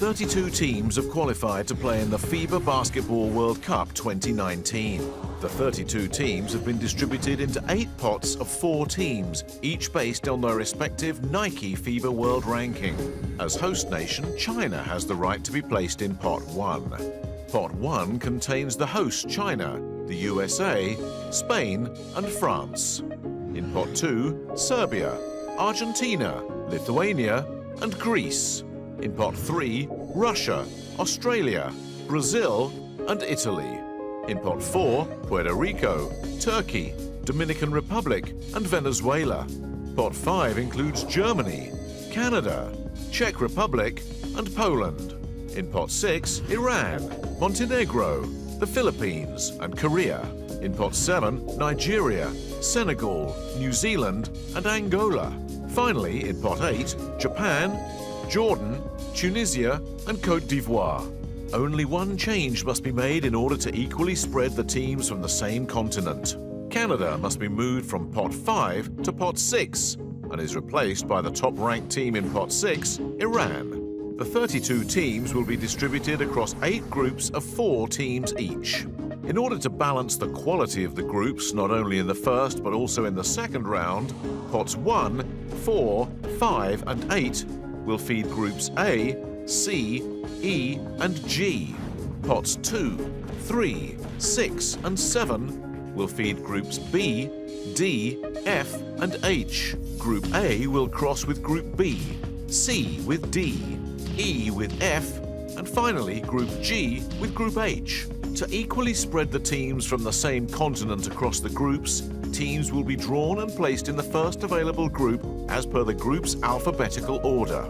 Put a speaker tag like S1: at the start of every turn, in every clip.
S1: 32 teams have qualified to play in the FIBA Basketball World Cup 2019. The 32 teams have been distributed into 8 pots of 4 teams, each based on their respective NIKE FIBA World ranking. As host nation, China has the right to be placed in Pot 1. Pot 1 contains the host China, the USA, Spain and France. In Pot 2, Serbia, Argentina, Lithuania and Greece. In Pot 3, Russia, Australia, Brazil and Italy. In Pot 4, Puerto Rico, Turkey, Dominican Republic and Venezuela. Pot 5 includes Germany, Canada, Czech Republic and Poland. In Pot 6, Iran, Montenegro, the Philippines and Korea. In Pot 7, Nigeria, Senegal, New Zealand and Angola. Finally, in Pot 8, Japan, Jordan, Tunisia and Côte d'Ivoire. Only one change must be made in order to equally spread the teams from the same continent. Canada must be moved from Pot 5 to Pot 6 and is replaced by the top-ranked team in Pot 6, Iran. The 32 teams will be distributed across 8 groups of 4 teams each. In order to balance the quality of the groups, not only in the first but also in the second round, Pots 1, 4, 5 and 8 will feed Groups A, C, E and G. Pots 2, 3, 6 and 7 will feed Groups B, D, F and H. Group A will cross with Group B, C with D, E with F and finally Group G with Group H. To equally spread the teams from the same continent across the groups, teams will be drawn and placed in the first available group as per the group's alphabetical order.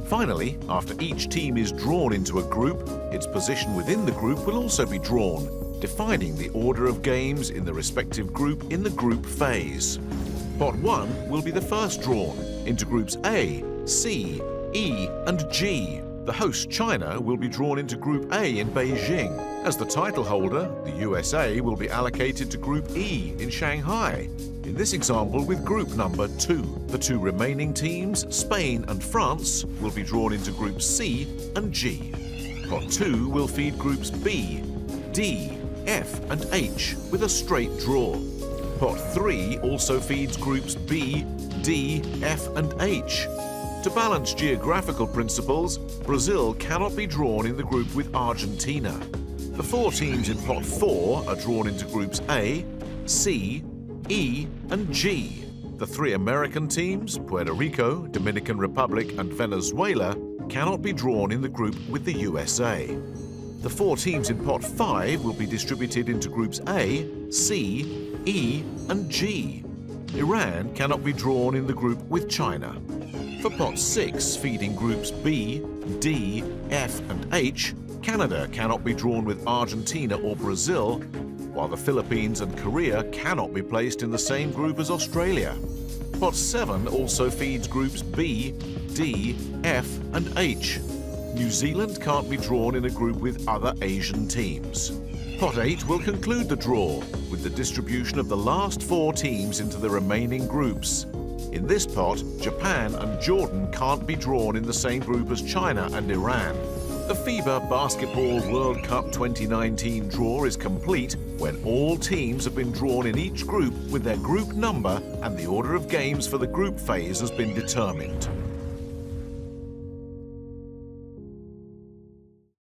S1: Finally, after each team is drawn into a group, its position within the group will also be drawn, defining the order of games in the respective group in the group phase. Pot 1 will be the first drawn into Groups A, C, E and G. The host China will be drawn into Group A in Beijing. As the title holder, the USA will be allocated to Group E in Shanghai. In this example with group number 2. The 2 remaining teams, Spain and France, will be drawn into Groups C and G. Pot 2 will feed Groups B, D, F and H with a straight draw. Pot 3 also feeds Groups B, D, F and H. To balance geographical principles, Brazil cannot be drawn in the group with Argentina. The 4 teams in Pot 4 are drawn into Groups A, C, E and G. The 3 American teams, Puerto Rico, Dominican Republic and Venezuela, cannot be drawn in the group with the USA. The 4 teams in Pot 5 will be distributed into Groups A, C, E and G. Iran cannot be drawn in the group with China. For Pot 6, feeding Groups B, D, F and H, Canada cannot be drawn with Argentina or Brazil, while the Philippines and Korea cannot be placed in the same group as Australia. Pot 7 also feeds Groups B, D, F and H. New Zealand can't be drawn in a group with other Asian teams. Pot 8 will conclude the draw with the distribution of the last 4 teams into the remaining groups. In this pot, Japan and Jordan can't be drawn in the same group as China and Iran. The FIBA Basketball World Cup 2019 draw is complete when all teams have been drawn in each group with their group number and the order of games for the group phase has been determined.